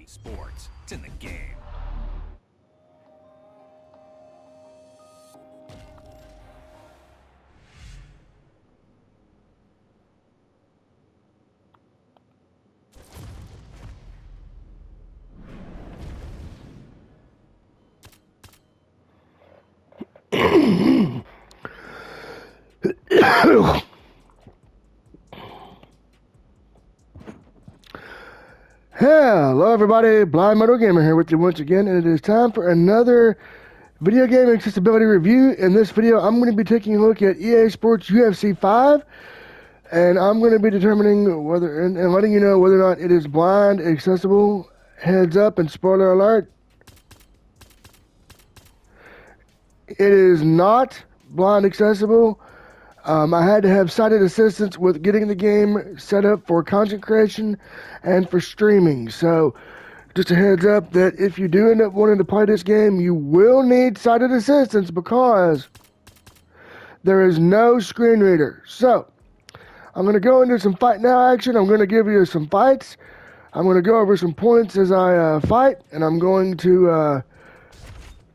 Sports. It's in the game. Hello everybody, Blind Moto Gamer here with you once again, and it is time for another video game accessibility review. In this video, I'm going to be taking a look at EA Sports UFC 5, and I'm going to be determining whether, and letting you know whether or not it is blind accessible. Heads up and spoiler alert, it is not blind accessible. I had to have sighted assistance with getting the game set up for content creation and for streaming. So, just a heads up that if you do end up wanting to play this game, you will need sighted assistance because there is no screen reader. So, I'm going to go into some fight now action. I'm going to give you some fights. I'm going to go over some points as I fight, and I'm going to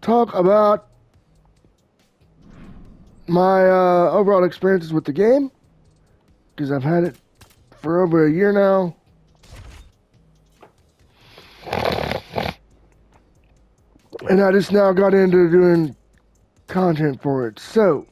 talk about my overall experiences with the game, because I've had it for over a year now. And I just now got into doing content for it. So,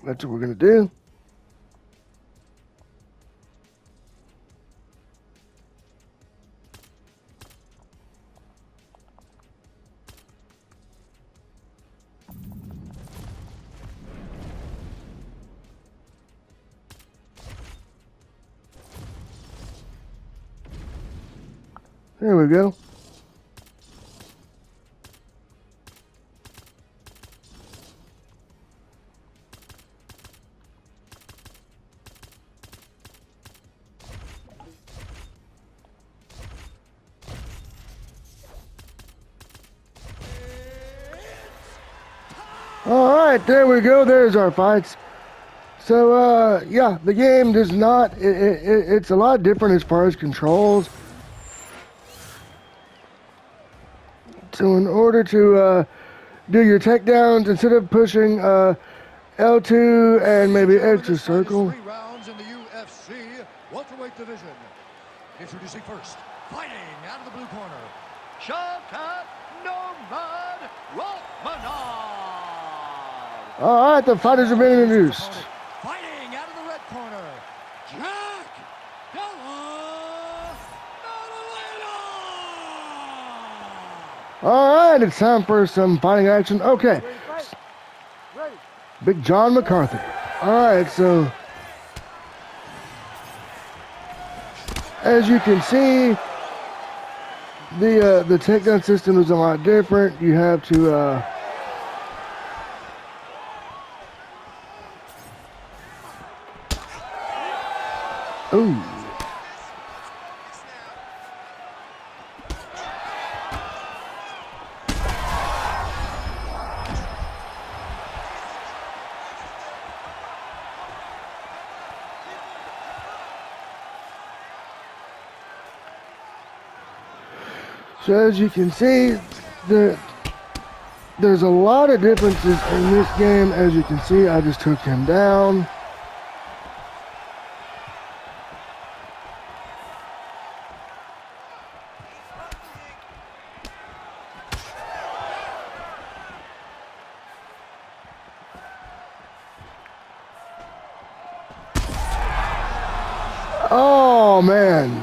that's what we're going to do. There we go. Alright, there we go. There's our fights. So, yeah, the game does not, it's a lot different as far as controls. So in order to do your takedowns, instead of pushing L2 and maybe extra circle. 3 rounds in the UFC welterweight division. Introducing first, fighting out of the blue corner, Shavkat Nurmagomedov. All right, the fighters have been introduced. Fighting out of the red corner, Jack Della Maddalena. All right, it's time for some fighting action. Okay. Ready. Big John McCarthy. All right, so as you can see, the takedown system is a lot different. You have to ooh. So as you can see, there's a lot of differences in this game. As you can see, I just took him down. Oh man.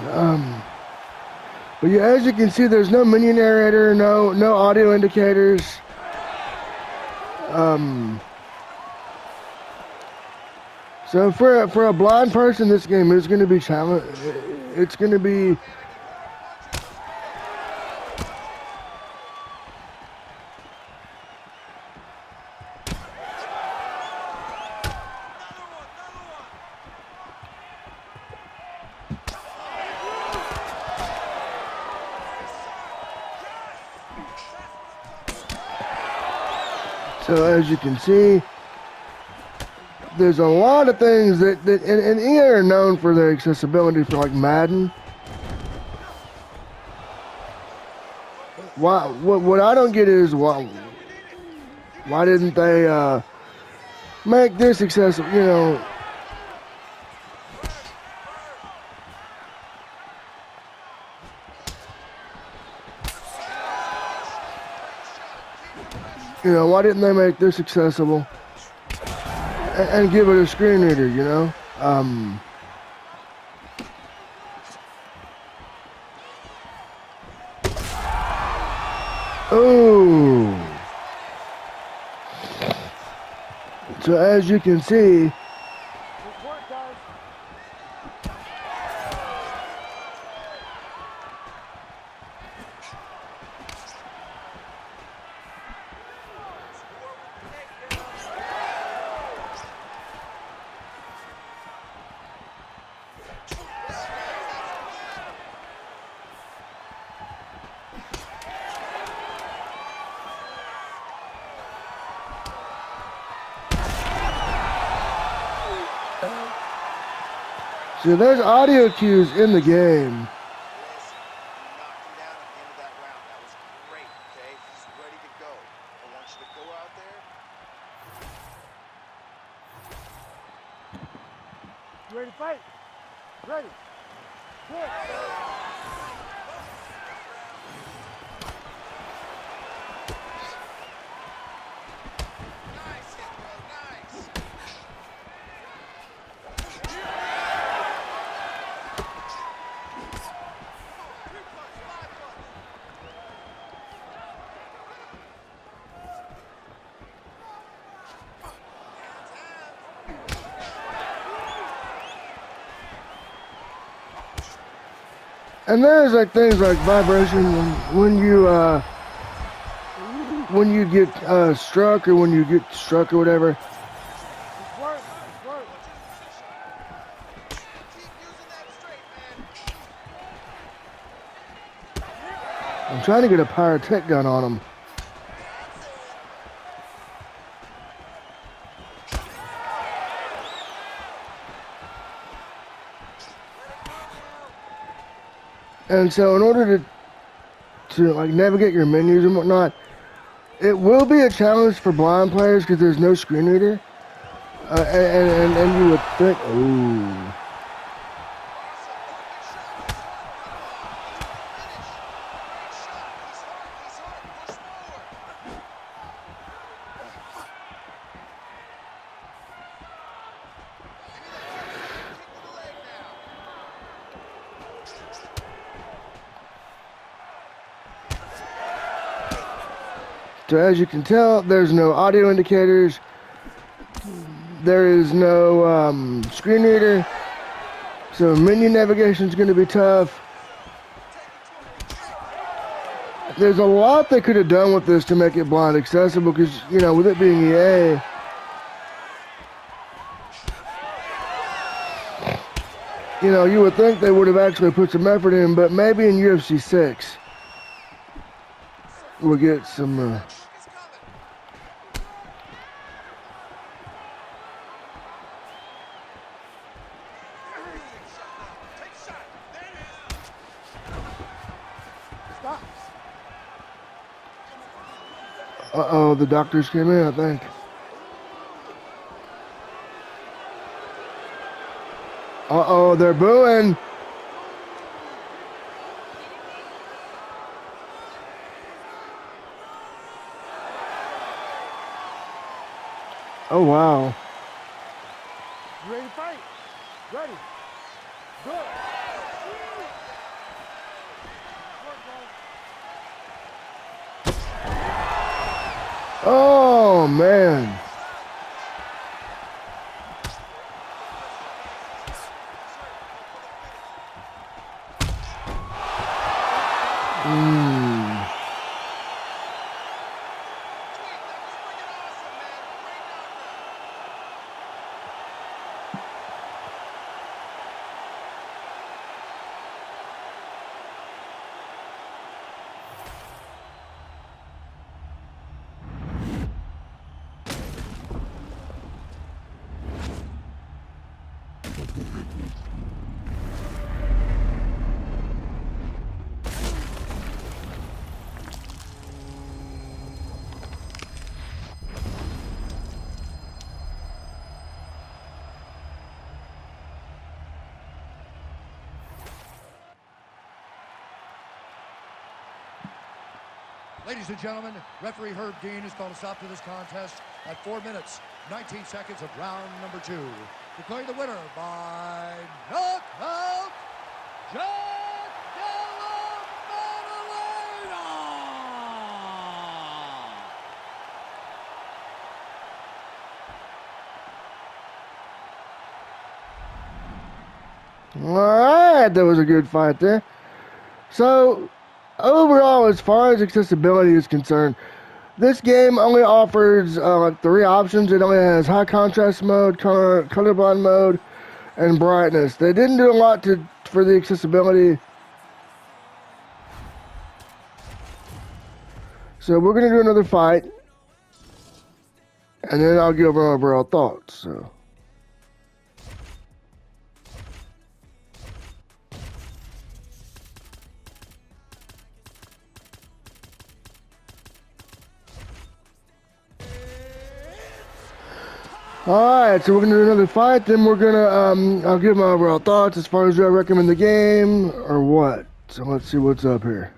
But yeah, as you can see, there's no menu narrator, no audio indicators. So for a blind person, this game is going to be challenge. It's going to be So as you can see, there's a lot of things and EA are known for their accessibility for like Madden. What I don't get is why didn't they make this accessible? You know, why didn't they make this accessible and give it a screen reader? You know. Oh. So as you can see, so there's audio cues in the game. Ready to fight? Ready. Good. And there's like things like vibration when you get struck or when you get struck or whatever. I'm trying to get a pyrotech gun on him. And so in order to like navigate your menus and whatnot, it will be a challenge for blind players because there's no screen reader. And you would think, ooh. So as you can tell, there's no audio indicators. There is no screen reader. So menu navigation is going to be tough. There's a lot they could have done with this to make it blind accessible because, with it being EA, you would think they would have actually put some effort in, but maybe in UFC 6 we'll get some... Uh-oh, the doctors came in, I think. Uh-oh, they're booing. Oh, wow. You ready to fight? Ready. Good. Oh, man. Ladies and gentlemen, referee Herb Dean has called a stop to this contest at 4 minutes, 19 seconds of round number 2. Declaring the winner by knockout, Jack Della Maddalena! All right, that was a good fight there. So, overall, as far as accessibility is concerned, this game only offers 3 options. It only has high contrast mode, colorblind mode, and brightness. They didn't do a lot for the accessibility. So we're going to do another fight, and then I'll give over my overall thoughts. So. Alright, so we're going to do another fight, then we're going to, I'll give my overall thoughts as far as do I recommend the game, or what. So let's see what's up here.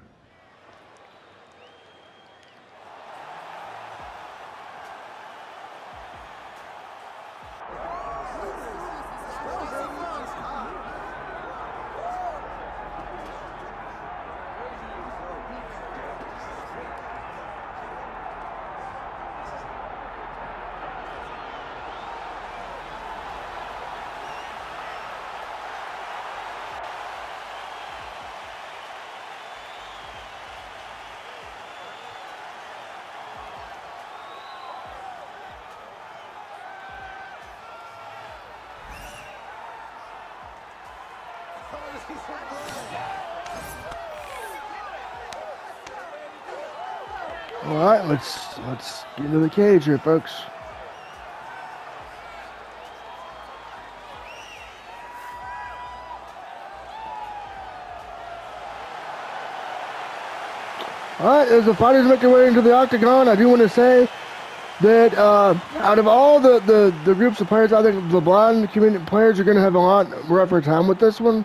All right, let's get into the cage here, folks. All right, as the fighters make their way into the octagon, I do want to say that out of all the groups of players, I think the blind community players are going to have a lot rougher time with this one.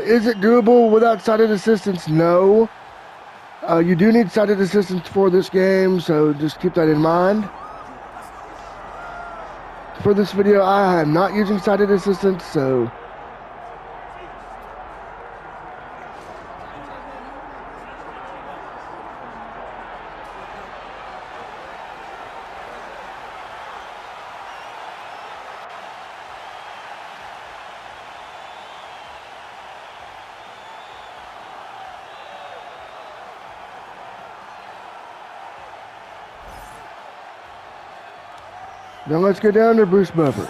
Is it doable without sighted assistance? No. You do need sighted assistance for this game, so just keep that in mind. For this video, I am not using sighted assistance, so... Now let's get down to Bruce Buffer.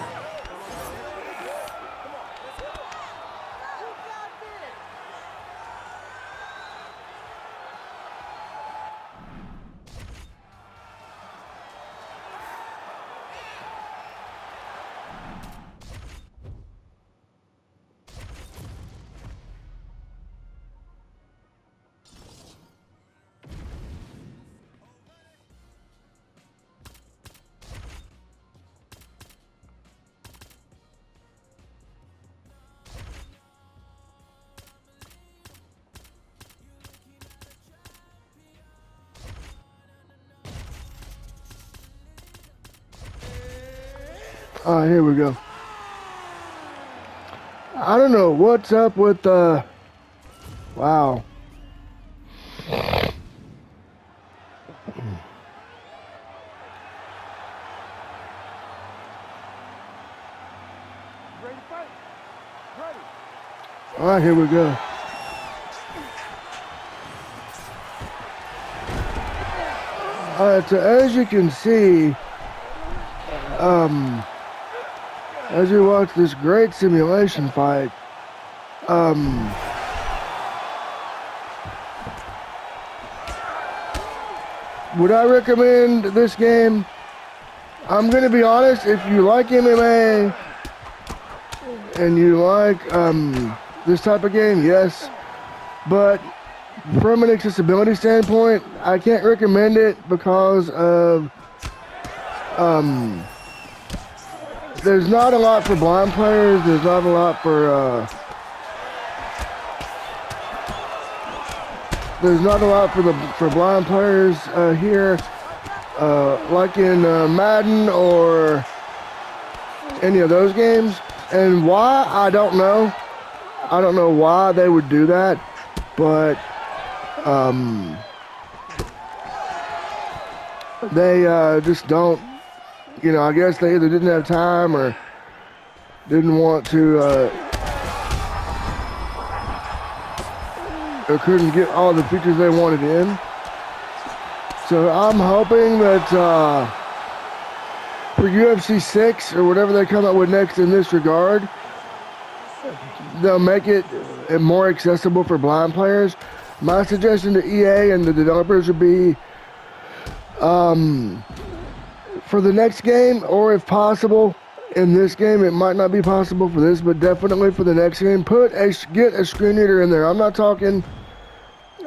All right, here we go. I don't know what's up with wow. Ready to fight? Ready. All right, here we go. All right, so as you can see, as you watch this great simulation fight, would I recommend this game? I'm going to be honest, if you like MMA, and you like this type of game, yes. But from an accessibility standpoint, I can't recommend it because of there's not a lot for blind players. There's not a lot for blind players here, like in Madden or any of those games. And why, I don't know. I don't know why they would do that, but they just don't. You know, I guess they either didn't have time or didn't want to, or couldn't get all the features they wanted in. So I'm hoping that for UFC 6 or whatever they come up with next in this regard, they'll make it more accessible for blind players. My suggestion to EA and the developers would be, for the next game, or if possible, in this game, it might not be possible for this, but definitely for the next game, get a screen reader in there. I'm not talking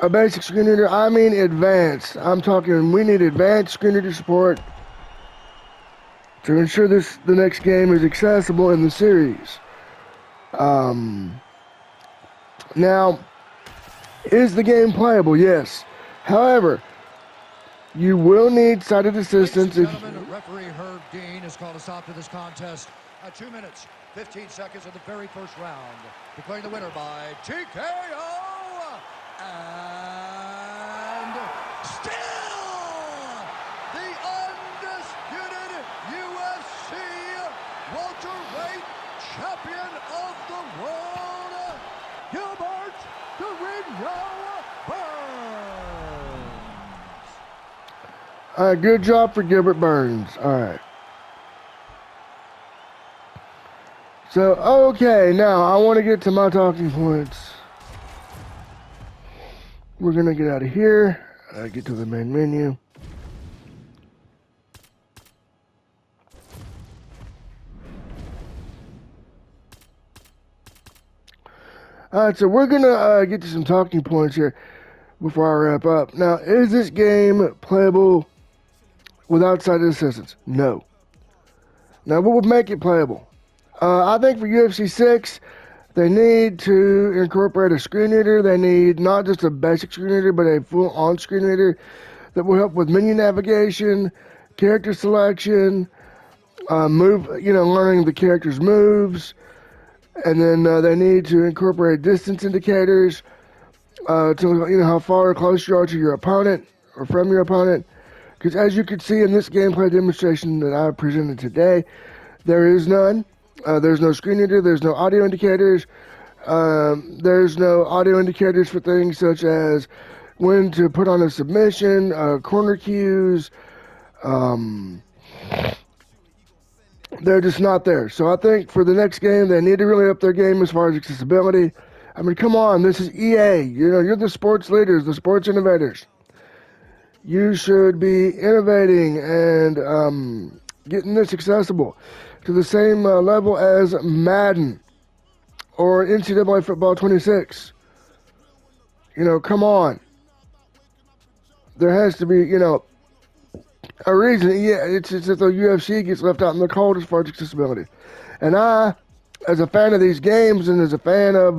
a basic screen reader, I mean advanced. I'm talking, we need advanced screen reader support to ensure the next game is accessible in the series. Now, is the game playable? Yes. However, you will need sighted assistance. Ladies and gentlemen, referee Herb Dean has called a stop to this contest at 2 minutes, 15 seconds of the very first round. Declaring the winner by TKO, and still the undisputed UFC welterweight champion of the world, Gilbert Guerrero Burns. All right, good job for Gilbert Burns. All right. So, okay, now I want to get to my talking points. We're going to get out of here, get to the main menu. All right, so we're going to get to some talking points here before I wrap up. Now, is this game playable without sighted assistance? No. Now, what would make it playable? I think for UFC 6, they need to incorporate a screen reader. They need not just a basic screen reader, but a full-on screen reader that will help with menu navigation, character selection, learning the character's moves, and then they need to incorporate distance indicators to how far or close you are to your opponent or from your opponent. Because as you can see in this gameplay demonstration that I presented today, there is none. There's no screen reader. There's no audio indicators. There's no audio indicators for things such as when to put on a submission, corner cues. They're just not there. So I think for the next game, they need to really up their game as far as accessibility. I mean, come on, this is EA. You're the sports leaders, the sports innovators. You should be innovating and getting this accessible to the same level as Madden or NCAA Football 26. Come on. There has to be, a reason. Yeah, it's as if the UFC gets left out in the cold as far as accessibility. And I, as a fan of these games and as a fan of,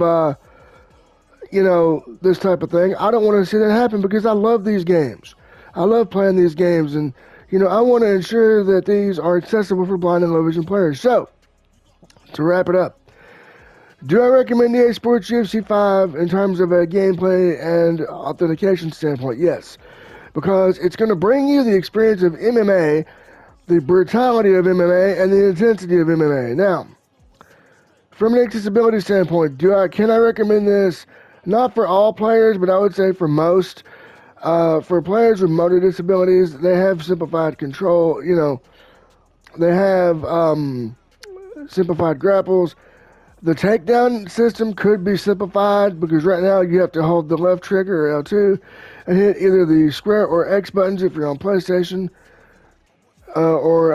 this type of thing, I don't want to see that happen because I love these games. I love playing these games, and I want to ensure that these are accessible for blind and low vision players. So, to wrap it up, do I recommend EA Sports UFC 5 in terms of a gameplay and authentication standpoint? Yes, because it's going to bring you the experience of MMA, the brutality of MMA, and the intensity of MMA. Now, from an accessibility standpoint, can I recommend this? Not for all players, but I would say for most. For players with motor disabilities, they have simplified control. They have simplified grapples. The takedown system could be simplified because right now you have to hold the left trigger or L2 and hit either the square or X buttons if you're on PlayStation, or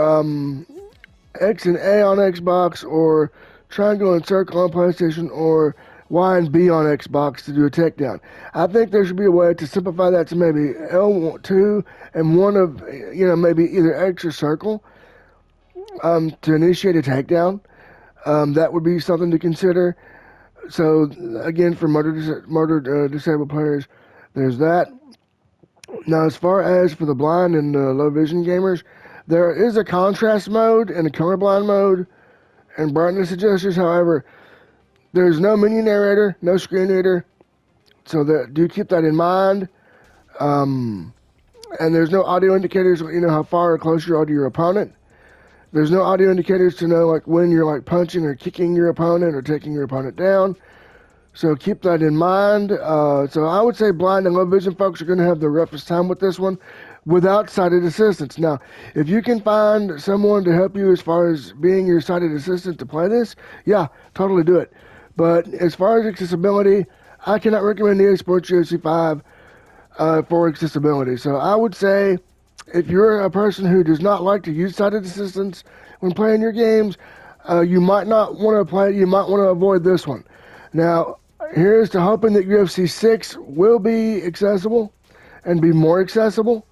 X and A on Xbox, or triangle and circle on PlayStation or Y and B on Xbox to do a takedown. I think there should be a way to simplify that to maybe L2 and one of, maybe either X or circle to initiate a takedown. That would be something to consider. So, again, for murdered disabled players, there's that. Now, as far as for the blind and low vision gamers, there is a contrast mode and a colorblind mode and brightness adjusters. However, there's no menu narrator, no screen reader, so do keep that in mind. And there's no audio indicators, how far or close you are to your opponent. There's no audio indicators to know when you're punching or kicking your opponent or taking your opponent down. So keep that in mind. So I would say blind and low vision folks are going to have the roughest time with this one without sighted assistance. Now, if you can find someone to help you as far as being your sighted assistant to play this, yeah, totally do it. But as far as accessibility, I cannot recommend EA Sports UFC 5 for accessibility. So I would say if you're a person who does not like to use sighted assistance when playing your games, you might not want to play. You might want to avoid this one. Now, here's to hoping that UFC 6 will be accessible and be more accessible.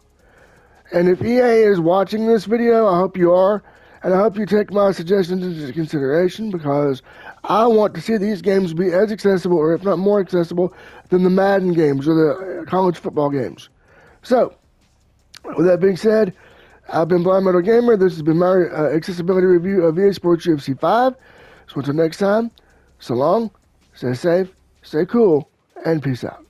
And if EA is watching this video, I hope you are, and I hope you take my suggestions into consideration because I want to see these games be as accessible, or if not more accessible, than the Madden games or the college football games. So, with that being said, I've been Blind Metal Gamer. This has been my accessibility review of EA Sports UFC 5. So until next time, so long, stay safe, stay cool, and peace out.